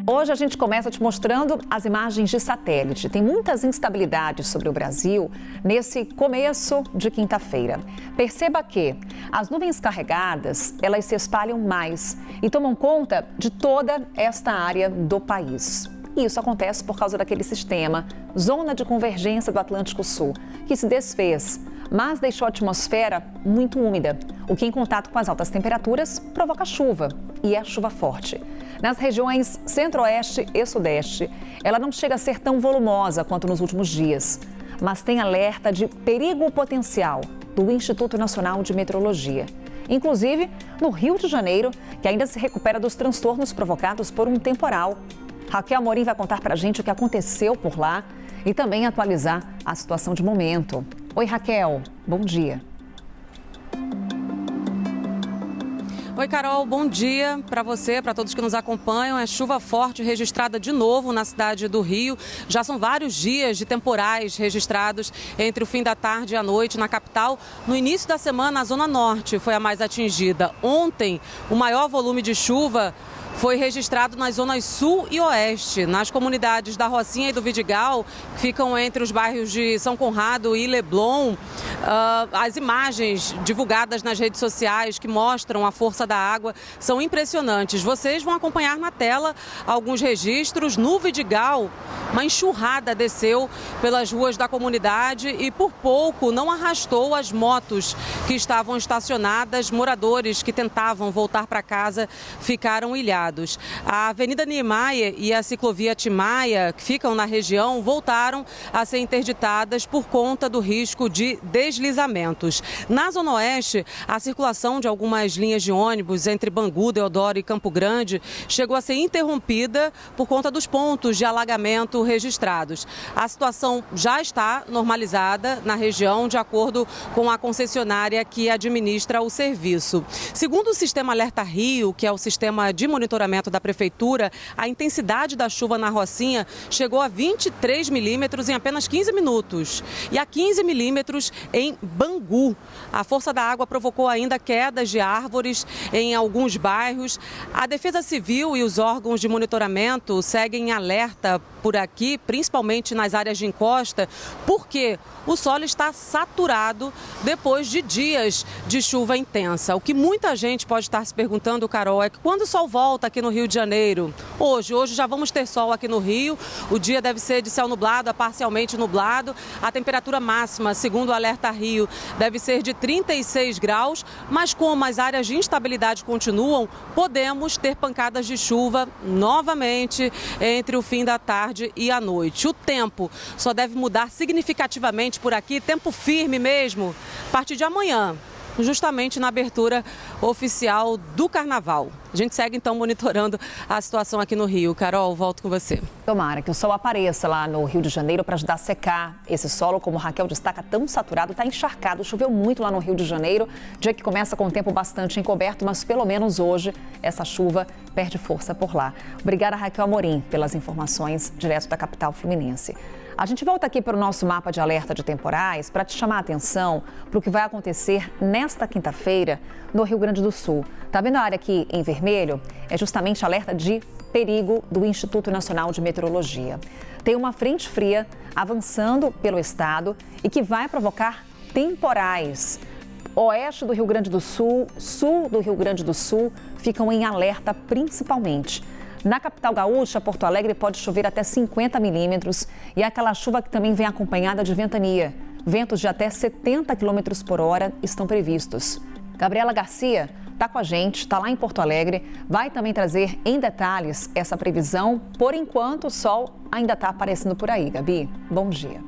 Hoje a gente começa te mostrando as imagens de satélite. Tem muitas instabilidades sobre o Brasil nesse começo de quinta-feira. Perceba que as nuvens carregadas, elas se espalham mais e tomam conta de toda esta área do país. E isso acontece por causa daquele sistema, zona de convergência do Atlântico Sul, que se desfez, mas deixou a atmosfera muito úmida, o que em contato com as altas temperaturas provoca chuva, e é chuva forte. Nas regiões centro-oeste e sudeste, ela não chega a ser tão volumosa quanto nos últimos dias, mas tem alerta de perigo potencial do Instituto Nacional de Meteorologia. Inclusive, no Rio de Janeiro, que ainda se recupera dos transtornos provocados por um temporal. Raquel Amorim vai contar pra gente o que aconteceu por lá e também atualizar a situação de momento. Oi, Raquel, bom dia. Oi, Carol, bom dia para você, para todos que nos acompanham. É chuva forte registrada de novo na cidade do Rio. Já são vários dias de temporais registrados entre o fim da tarde e a noite na capital. No início da semana, a Zona Norte foi a mais atingida. Ontem, o maior volume de chuva foi registrado nas zonas sul e oeste, nas comunidades da Rocinha e do Vidigal, que ficam entre os bairros de São Conrado e Leblon. As imagens divulgadas nas redes sociais que mostram a força da água são impressionantes. Vocês vão acompanhar na tela alguns registros. No Vidigal, uma enxurrada desceu pelas ruas da comunidade e por pouco não arrastou as motos que estavam estacionadas. Moradores que tentavam voltar para casa ficaram ilhados. A Avenida Niemeyer e a ciclovia Timaya, que ficam na região, voltaram a ser interditadas por conta do risco de deslizamentos. Na Zona Oeste, a circulação de algumas linhas de ônibus entre Bangu, Deodoro e Campo Grande chegou a ser interrompida por conta dos pontos de alagamento registrados. A situação já está normalizada na região, de acordo com a concessionária que administra o serviço. Segundo o Sistema Alerta Rio, que é o sistema de monitoramento da Prefeitura, a intensidade da chuva na Rocinha chegou a 23 milímetros em apenas 15 minutos e a 15 milímetros em Bangu. A força da água provocou ainda quedas de árvores em alguns bairros. A Defesa Civil e os órgãos de monitoramento seguem em alerta por aqui, principalmente nas áreas de encosta, porque o solo está saturado depois de dias de chuva intensa. O que muita gente pode estar se perguntando, Carol, é que quando o sol volta aqui no Rio de Janeiro, hoje já vamos ter sol aqui no Rio, o dia deve ser de céu nublado a parcialmente nublado, a temperatura máxima, segundo o Alerta Rio, deve ser de 36 graus, mas como as áreas de instabilidade continuam, podemos ter pancadas de chuva novamente entre o fim da tarde e a noite. O tempo só deve mudar significativamente por aqui, tempo firme mesmo, a partir de amanhã, justamente na abertura oficial do Carnaval. A gente segue então monitorando a situação aqui no Rio. Carol, volto com você. Tomara que o sol apareça lá no Rio de Janeiro para ajudar a secar esse solo, como a Raquel destaca, tão saturado, está encharcado. Choveu muito lá no Rio de Janeiro, dia que começa com o tempo bastante encoberto, mas pelo menos hoje essa chuva perde força por lá. Obrigada, Raquel Amorim, pelas informações direto da capital fluminense. A gente volta aqui para o nosso mapa de alerta de temporais para te chamar a atenção para o que vai acontecer nesta quinta-feira no Rio Grande do Sul. Tá vendo a área aqui em vermelho? É justamente alerta de perigo do Instituto Nacional de Meteorologia. Tem uma frente fria avançando pelo estado e que vai provocar temporais. Oeste do Rio Grande do Sul, sul do Rio Grande do Sul ficam em alerta principalmente. Na capital gaúcha, Porto Alegre, pode chover até 50 milímetros e é aquela chuva que também vem acompanhada de ventania. Ventos de até 70 km por hora estão previstos. Gabriela Garcia está com a gente, está lá em Porto Alegre, vai também trazer em detalhes essa previsão. Por enquanto, o sol ainda está aparecendo por aí. Gabi, bom dia.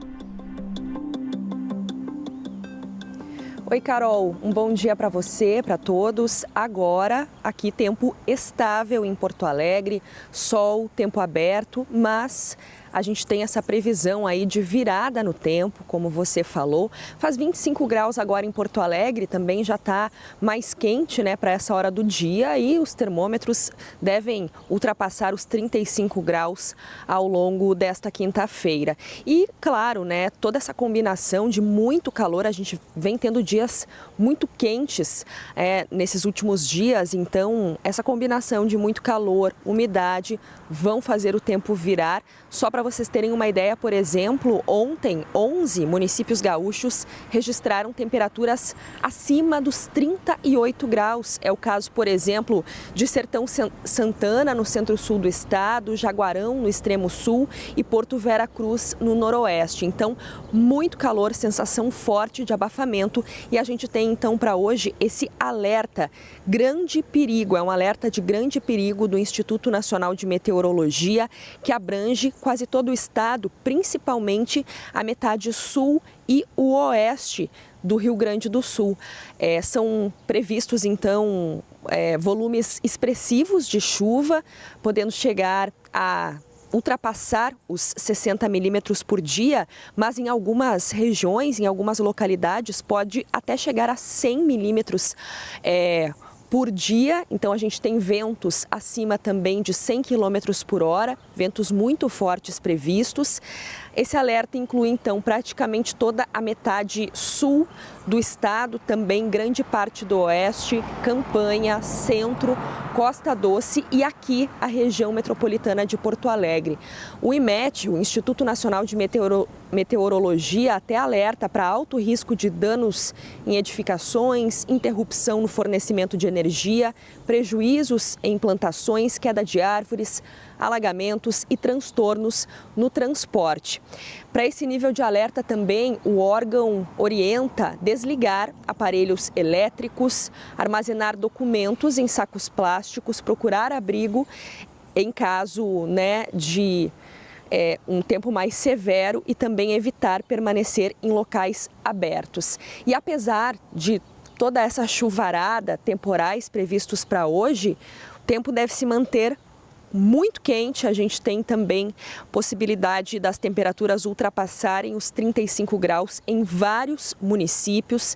Oi, Carol. Um bom dia para você, para todos. Agora, aqui tempo estável em Porto Alegre, sol, tempo aberto, mas a gente tem essa previsão aí de virada no tempo, como você falou. Faz 25 graus agora em Porto Alegre, também já está mais quente, né, para essa hora do dia, e os termômetros devem ultrapassar os 35 graus ao longo desta quinta-feira. E, claro, né, toda essa combinação de muito calor, a gente vem tendo dias muito quentes nesses últimos dias, então essa combinação de muito calor, umidade, vão fazer o tempo virar. Só para vocês terem uma ideia, por exemplo, ontem 11 municípios gaúchos registraram temperaturas acima dos 38 graus. É o caso, por exemplo, de Sertão Santana, no centro-sul do estado, Jaguarão, no extremo sul, e Porto Vera Cruz, no noroeste. Então, muito calor, sensação forte de abafamento, e a gente tem então para hoje esse alerta, grande perigo, é um alerta de grande perigo do Instituto Nacional de Meteorologia, que abrange quase todo o estado, principalmente a metade sul e o oeste do Rio Grande do Sul. São previstos, então, volumes expressivos de chuva, podendo chegar a ultrapassar os 60 milímetros por dia, mas em algumas regiões, em algumas localidades, pode até chegar a 100 milímetros por dia. Então a gente tem ventos acima também de 100 km por hora, ventos muito fortes previstos. Esse alerta inclui então praticamente toda a metade sul do estado, também grande parte do oeste, Campanha, centro, Costa Doce e aqui a região metropolitana de Porto Alegre. O IMET, o Instituto Nacional de Meteorologia, até alerta para alto risco de danos em edificações, interrupção no fornecimento de energia, prejuízos em plantações, queda de árvores, alagamentos e transtornos no transporte. Para esse nível de alerta também, o órgão orienta desligar aparelhos elétricos, armazenar documentos em sacos plásticos, procurar abrigo em caso, de um tempo mais severo e também evitar permanecer em locais abertos. E apesar de toda essa chuvarada, temporais previstos para hoje, o tempo deve se manter muito quente. A gente tem também possibilidade das temperaturas ultrapassarem os 35 graus em vários municípios.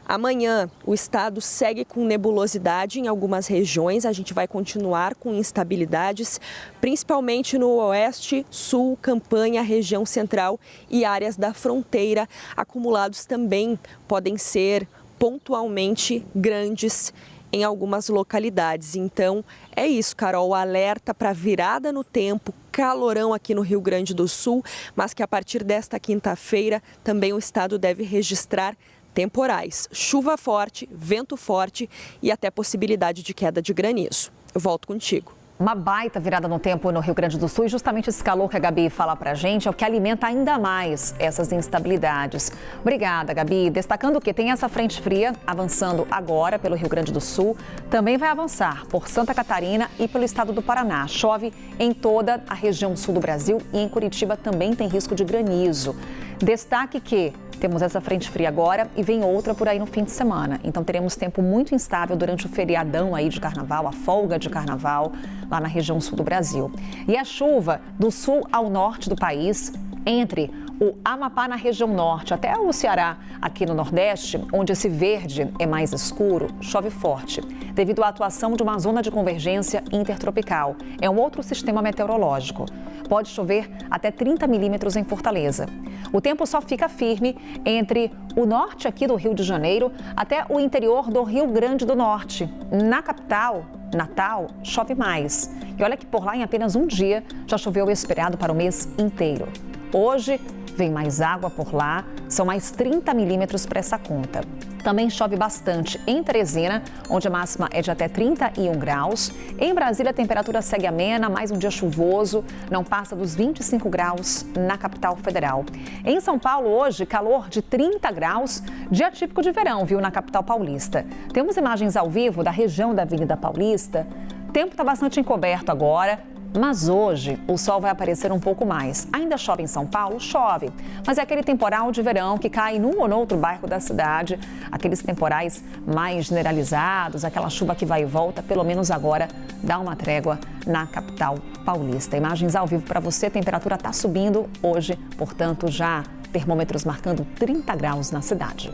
Amanhã o estado segue com nebulosidade em algumas regiões, a gente vai continuar com instabilidades, principalmente no oeste, sul, Campanha, região central e áreas da fronteira. Acumulados também podem ser pontualmente grandes em algumas localidades. Então é isso, Carol, alerta para virada no tempo, calorão aqui no Rio Grande do Sul, mas que a partir desta quinta-feira também o estado deve registrar temporais, chuva forte, vento forte e até possibilidade de queda de granizo. Eu volto contigo. Uma baita virada no tempo no Rio Grande do Sul, e justamente esse calor que a Gabi fala pra gente é o que alimenta ainda mais essas instabilidades. Obrigada, Gabi. Destacando que tem essa frente fria avançando agora pelo Rio Grande do Sul, também vai avançar por Santa Catarina e pelo estado do Paraná. Chove em toda a região sul do Brasil e em Curitiba também tem risco de granizo. Destaque que temos essa frente fria agora e vem outra por aí no fim de semana. Então teremos tempo muito instável durante o feriadão aí de carnaval, a folga de carnaval lá na região sul do Brasil. E a chuva do sul ao norte do país, entre o Amapá na região norte até o Ceará, aqui no Nordeste, onde esse verde é mais escuro, chove forte, devido à atuação de uma zona de convergência intertropical. É um outro sistema meteorológico. Pode chover até 30 milímetros em Fortaleza. O tempo só fica firme entre o norte aqui do Rio de Janeiro até o interior do Rio Grande do Norte. Na capital, Natal, chove mais. E olha que por lá em apenas um dia já choveu o esperado para o mês inteiro. Hoje vem mais água por lá, são mais 30 milímetros para essa conta. Também chove bastante em Teresina, onde a máxima é de até 31 graus. Em Brasília, a temperatura segue amena, mais um dia chuvoso, não passa dos 25 graus na capital federal. Em São Paulo, hoje, calor de 30 graus, dia típico de verão, viu, na capital paulista. Temos imagens ao vivo da região da Avenida Paulista. O tempo está bastante encoberto agora. Mas hoje o sol vai aparecer um pouco mais. Ainda chove em São Paulo? Chove. Mas é aquele temporal de verão que cai num ou noutro bairro da cidade. Aqueles temporais mais generalizados, aquela chuva que vai e volta, pelo menos agora dá uma trégua na capital paulista. Imagens ao vivo para você, a temperatura está subindo hoje, portanto já termômetros marcando 30 graus na cidade.